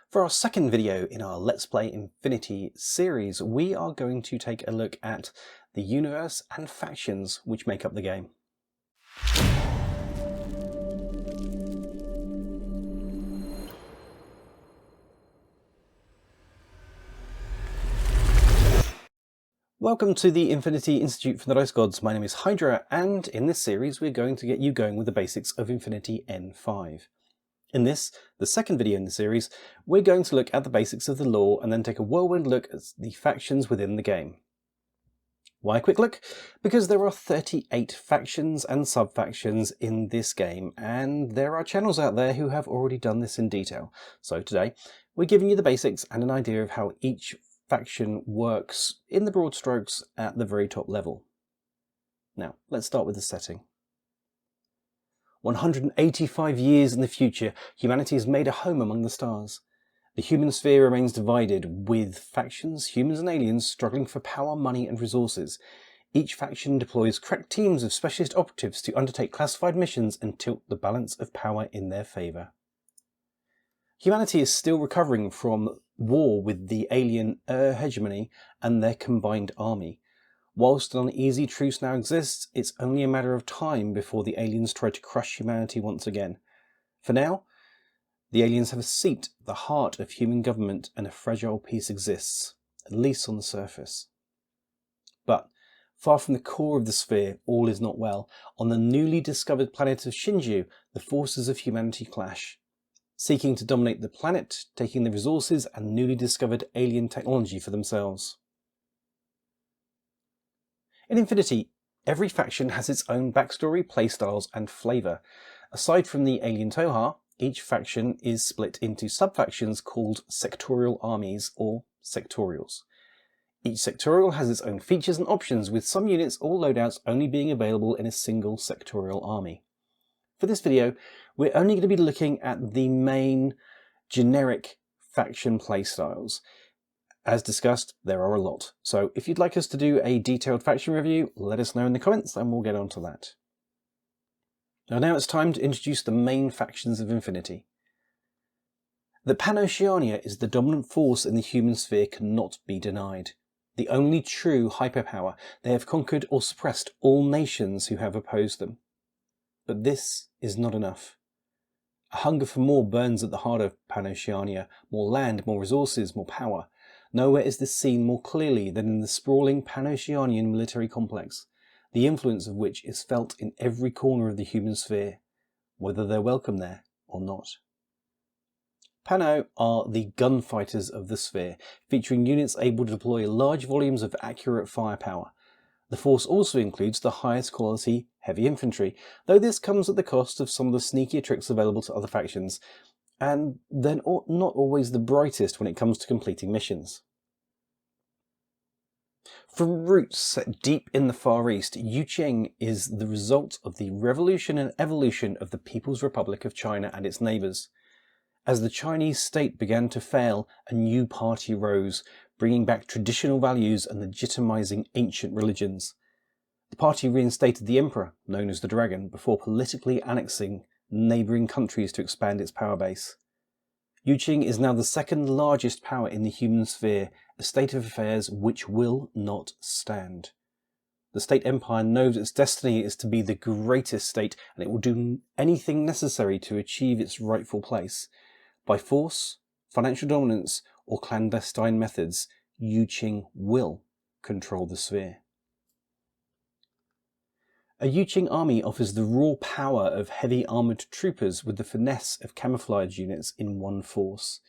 For our second video in our Let's Play Infinity series, we are going to take a look at the universe and factions which make up the game. Welcome to the Infinity Institute from the Dice Gods. My name is Hydra, and in this series we're going to get you going with the basics of Infinity N5. In this, the second video in the series, we're going to look at the basics of the lore and then take a whirlwind look at the factions within the game. Why a quick look? Because there are 38 factions and sub-factions in this game, and there are channels out there who have already done this in detail. So today, we're giving you the basics and an idea of how each faction works in the broad strokes at the very top level. Now, let's start with the setting. 185 years in the future, humanity has made a home among the stars. The human sphere remains divided, with factions, humans and aliens, struggling for power, money and resources. Each faction deploys crack teams of specialist operatives to undertake classified missions and tilt the balance of power in their favour. Humanity is still recovering from war with the alien hegemony and their combined army. Whilst an uneasy truce now exists, it's only a matter of time before the aliens try to crush humanity once again. For now, the aliens have a seat at the heart of human government and a fragile peace exists, at least on the surface. But, far from the core of the sphere, all is not well. On the newly discovered planet of Shinju, the forces of humanity clash, seeking to dominate the planet, taking the resources and newly discovered alien technology for themselves. In Infinity, every faction has its own backstory, playstyles and flavour. Aside from the alien Tohaa, each faction is split into sub-factions called sectorial armies or sectorials. Each sectorial has its own features and options, with some units or loadouts only being available in a single sectorial army. For this video, we're only going to be looking at the main generic faction playstyles. As discussed, there are a lot, so if you'd like us to do a detailed faction review, let us know in the comments and we'll get on to that. Now it's time to introduce the main factions of Infinity. That PanOceania is the dominant force in the human sphere cannot be denied. The only true hyperpower, they have conquered or suppressed all nations who have opposed them. But this is not enough. A hunger for more burns at the heart of PanOceania. More land, more resources, more power. Nowhere is this seen more clearly than in the sprawling PanOceanian military complex, the influence of which is felt in every corner of the human sphere, whether they're welcome there or not. Pano are the gunfighters of the sphere, featuring units able to deploy large volumes of accurate firepower. The force also includes the highest quality heavy infantry, though this comes at the cost of some of the sneakier tricks available to other factions, and they're not always the brightest when it comes to completing missions. From roots set deep in the Far East, Jing is the result of the revolution and evolution of the People's Republic of China and its neighbours. As the Chinese state began to fail, a new party rose, bringing back traditional values and legitimising ancient religions. The party reinstated the emperor, known as the Dragon, before politically annexing neighbouring countries to expand its power base. Jing is now the second largest power in the human sphere, a state of affairs which will not stand. The state empire knows its destiny is to be the greatest state, and it will do anything necessary to achieve its rightful place. By force, financial dominance, or clandestine methods, Jing will control the sphere. A Jing army offers the raw power of heavy armoured troopers with the finesse of camouflage units in one force.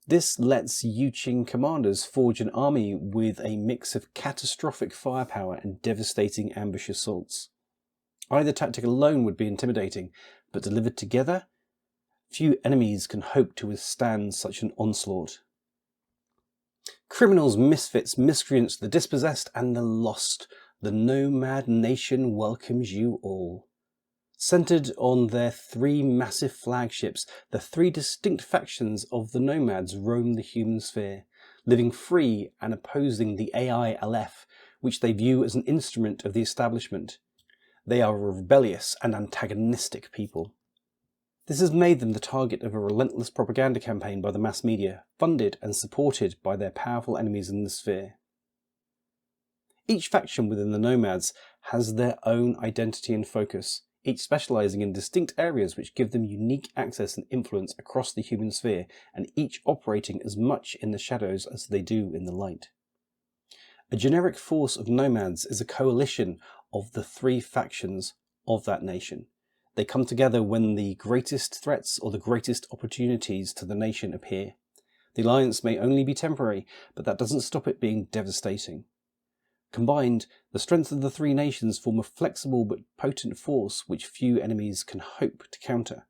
This lets Jing commanders forge an army with a mix of catastrophic firepower and devastating ambush assaults. Either tactic alone would be intimidating, but delivered together, few enemies can hope to withstand such an onslaught. Criminals, misfits, miscreants, the dispossessed and the lost, the nomad nation welcomes you all. Centred on their three massive flagships, the three distinct factions of the nomads roam the human sphere, living free and opposing the AI Aleph, which they view as an instrument of the establishment. They are a rebellious and antagonistic people. This has made them the target of a relentless propaganda campaign by the mass media, funded and supported by their powerful enemies in the sphere. Each faction within the nomads has their own identity and focus, each specialising in distinct areas which give them unique access and influence across the human sphere, and each operating as much in the shadows as they do in the light. A generic force of nomads is a coalition of the three factions of that nation. They come together when the greatest threats or the greatest opportunities to the nation appear. The alliance may only be temporary, but that doesn't stop it being devastating. Combined, the strength of the three nations form a flexible but potent force which few enemies can hope to counter.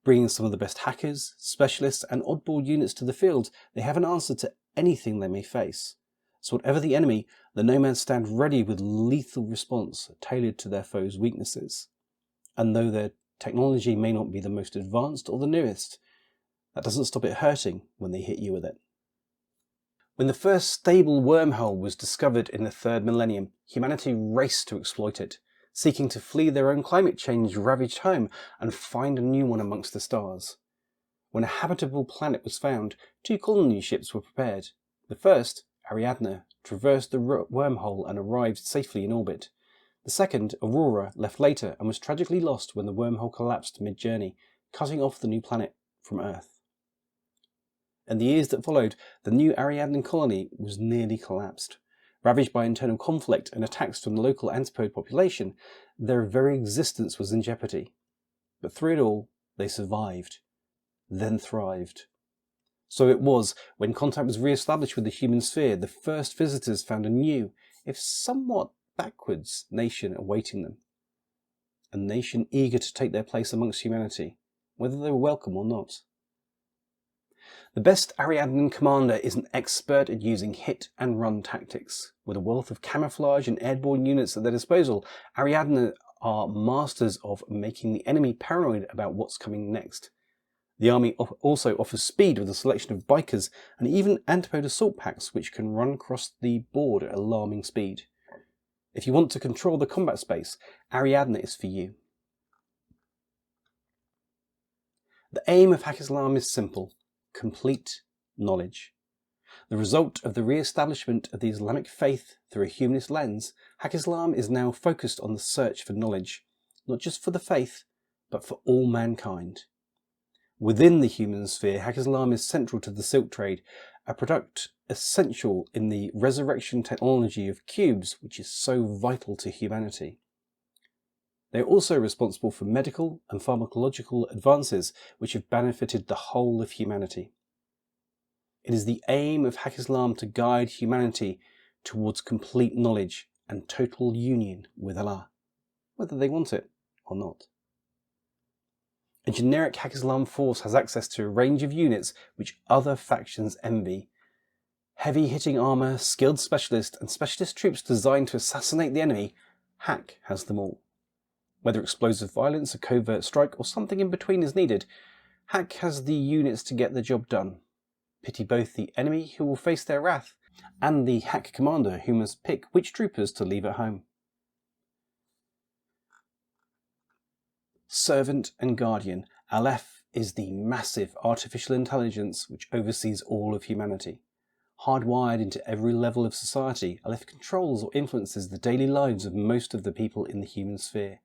Bringing some of the best hackers, specialists and oddball units to the field, they have an answer to anything they may face. So whatever the enemy, the nomads stand ready with lethal response tailored to their foes' weaknesses. And though their technology may not be the most advanced or the newest, that doesn't stop it hurting when they hit you with it. When the first stable wormhole was discovered in the 3rd millennium, humanity raced to exploit it, seeking to flee their own climate change-ravaged home and find a new one amongst the stars. When a habitable planet was found, 2 colony ships were prepared. The first, Ariadna, traversed the wormhole and arrived safely in orbit. The second, Aurora, left later and was tragically lost when the wormhole collapsed mid-journey, cutting off the new planet from Earth. In the years that followed, the new Ariadnan colony was nearly collapsed. Ravaged by internal conflict and attacks from the local antipode population, their very existence was in jeopardy. But through it all, they survived, then thrived. So it was, when contact was re-established with the human sphere, the first visitors found a new, if somewhat backwards, nation awaiting them. A nation eager to take their place amongst humanity, whether they were welcome or not. The best Ariadnan commander is an expert at using hit and run tactics. With a wealth of camouflage and airborne units at their disposal, Ariadna are masters of making the enemy paranoid about what's coming next. The army also offers speed with a selection of bikers and even antipode assault packs which can run across the board at alarming speed. If you want to control the combat space, Ariadna is for you. The aim of Haqqislam is simple: complete knowledge. The result of the re-establishment of the Islamic faith through a humanist lens, Haqqislam is now focused on the search for knowledge, not just for the faith, but for all mankind. Within the human sphere, Haqqislam is central to the silk trade, a product essential in the resurrection technology of cubes, which is so vital to humanity. They are also responsible for medical and pharmacological advances which have benefited the whole of humanity. It is the aim of Haqqislam to guide humanity towards complete knowledge and total union with Allah, whether they want it or not. A generic Haqqislam force has access to a range of units which other factions envy. Heavy-hitting armour, skilled specialists, and specialist troops designed to assassinate the enemy, Haqq has them all. Whether explosive violence, a covert strike, or something in between is needed, Haqq has the units to get the job done. Pity both the enemy who will face their wrath and the Haqq commander who must pick which troopers to leave at home. Servant and Guardian, Aleph is the massive artificial intelligence which oversees all of humanity. Hardwired into every level of society, Aleph controls or influences the daily lives of most of the people in the human sphere.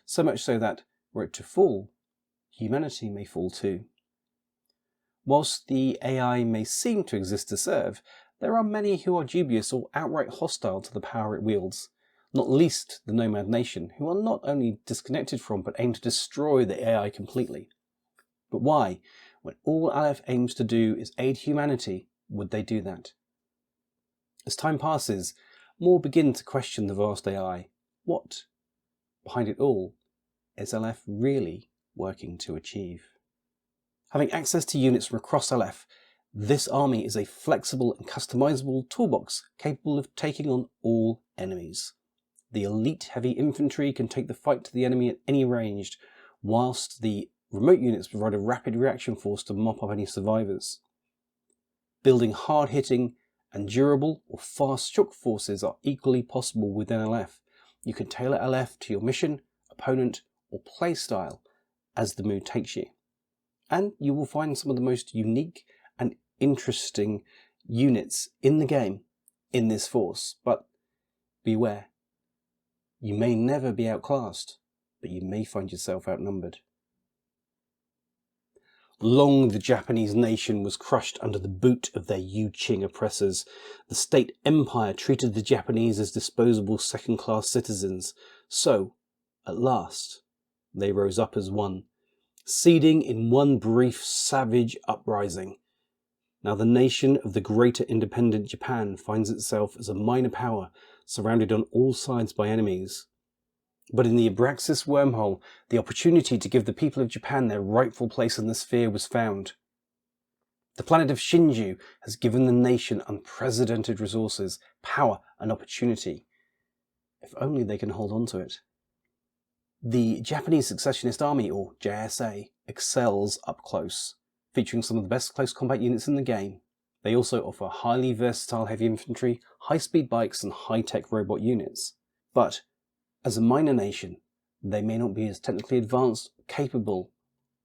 So much so that, were it to fall, humanity may fall too. Whilst the AI may seem to exist to serve, there are many who are dubious or outright hostile to the power it wields, not least the nomad nation, who are not only disconnected from but aim to destroy the AI completely. But why, when all Aleph aims to do is aid humanity, would they do that? As time passes, more begin to question the vast AI. What, behind it all, is Aleph really working to achieve? Having access to units from across Aleph, this army is a flexible and customizable toolbox capable of taking on all enemies. The elite heavy infantry can take the fight to the enemy at any range, whilst the remote units provide a rapid reaction force to mop up any survivors. Building hard-hitting and durable or fast shock forces are equally possible within Aleph. You can tailor Aleph to your mission, opponent, or playstyle, as the mood takes you. And you will find some of the most unique and interesting units in the game in this force. But beware, you may never be outclassed, but you may find yourself outnumbered. Long the Japanese nation was crushed under the boot of their Qing oppressors. The state empire treated the Japanese as disposable second-class citizens. So, at last, they rose up as one, seeding in one brief savage uprising. Now the nation of the greater independent Japan finds itself as a minor power, surrounded on all sides by enemies. But in the Abraxas wormhole, the opportunity to give the people of Japan their rightful place in the sphere was found. The planet of Shinju has given the nation unprecedented resources, power and opportunity, if only they can hold on to it. The Japanese Secessionist Army, or JSA, excels up close, featuring some of the best close combat units in the game. They also offer highly versatile heavy infantry, high-speed bikes and high-tech robot units. But as a minor nation, they may not be as technically advanced, capable,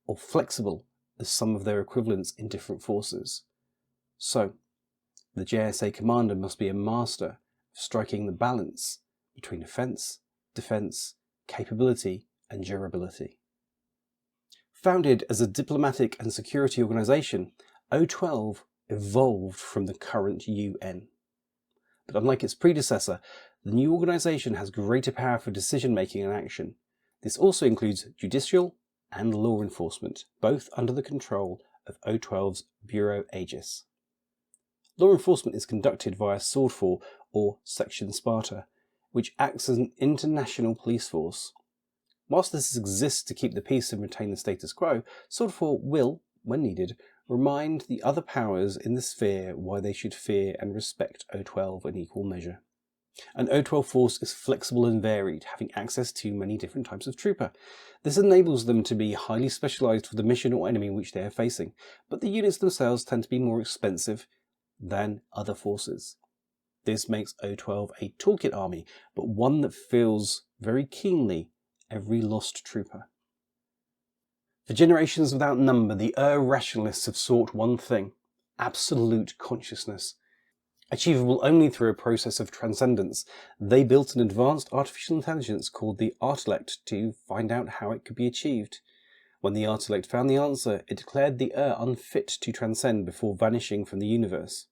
or flexible as some of their equivalents in different forces. So, the JSA commander must be a master of striking the balance between offense, defense, capability, and durability. Founded as a diplomatic and security organization, O12 evolved from the current UN. But unlike its predecessor, the new organisation has greater power for decision-making and action. This also includes judicial and law enforcement, both under the control of O12's Bureau Aegis. Law enforcement is conducted via Swordfall or Section Sparta, which acts as an international police force. Whilst this exists to keep the peace and retain the status quo, Swordfall will, when needed, remind the other powers in the sphere why they should fear and respect O12 in equal measure. An O12 force is flexible and varied, having access to many different types of trooper. This enables them to be highly specialised for the mission or enemy which they are facing, but the units themselves tend to be more expensive than other forces. This makes O12 a toolkit army, but one that feels very keenly every lost trooper. For generations without number, the rationalists have sought one thing: absolute consciousness. Achievable only through a process of transcendence, they built an advanced artificial intelligence called the Artellect to find out how it could be achieved. When the Artellect found the answer, it declared the unfit to transcend before vanishing from the universe.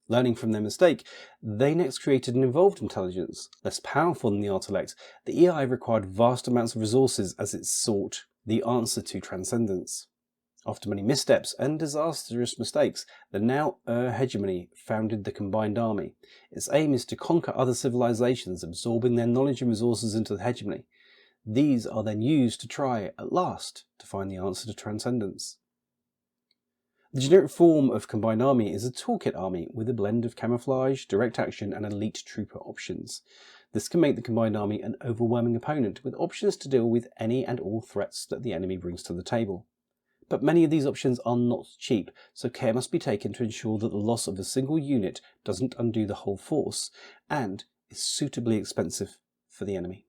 Learning from their mistake, they next created an evolved intelligence. Less powerful than the Artellect, the EI required vast amounts of resources as it sought the answer to transcendence. After many missteps and disastrous mistakes, the now hegemony founded the Combined Army. Its aim is to conquer other civilizations, absorbing their knowledge and resources into the hegemony. These are then used to try, at last, to find the answer to transcendence. The generic form of Combined Army is a toolkit army with a blend of camouflage, direct action and elite trooper options. This can make the Combined Army an overwhelming opponent, with options to deal with any and all threats that the enemy brings to the table. But many of these options are not cheap, so care must be taken to ensure that the loss of a single unit doesn't undo the whole force, and is suitably expensive for the enemy.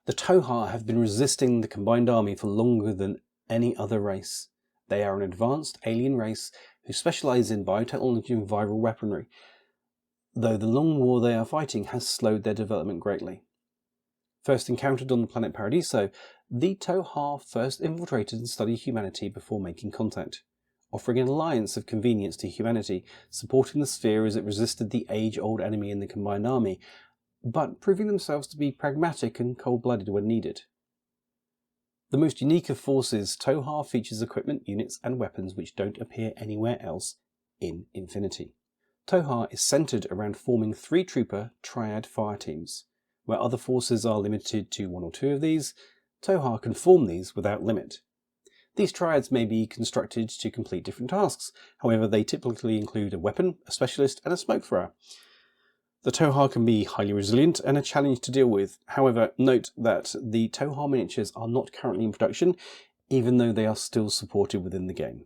The Tohaa have been resisting the Combined Army for longer than any other race. They are an advanced alien race who specialise in biotechnology and viral weaponry, though the long war they are fighting has slowed their development greatly. First encountered on the planet Paradiso, the Tohaa first infiltrated and studied humanity before making contact, offering an alliance of convenience to humanity, supporting the sphere as it resisted the age-old enemy in the Combined Army, but proving themselves to be pragmatic and cold-blooded when needed. The most unique of forces, Tohaa features equipment, units and weapons which don't appear anywhere else in Infinity. Tohaa is centred around forming 3 trooper triad fire teams. Where other forces are limited to 1 or 2 of these, Tohaa can form these without limit. These triads may be constructed to complete different tasks, however they typically include a weapon, a specialist and a smoke thrower. The Tohaa can be highly resilient and a challenge to deal with. However, note that the Tohaa miniatures are not currently in production, even though they are still supported within the game.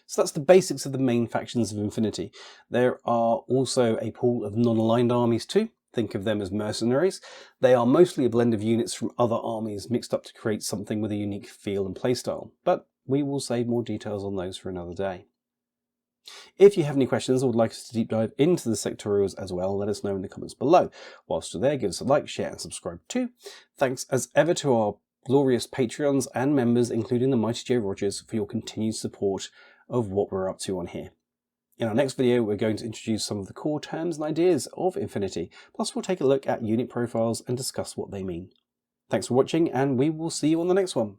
So that's the basics of the main factions of Infinity. There are also a pool of non-aligned armies too, Think of them as mercenaries. They are mostly a blend of units from other armies mixed up to create something with a unique feel and playstyle, but we will save more details on those for another day. If you have any questions or would like us to deep dive into the sectorials as well, let us know in the comments below. Whilst you're there, give us a like, share and subscribe too. Thanks as ever to our glorious Patreons and members, including the Mighty J. Rogers, for your continued support of what we're up to on here. In our next video, we're going to introduce some of the core terms and ideas of Infinity, plus we'll take a look at unit profiles and discuss what they mean. Thanks for watching, and we will see you on the next one.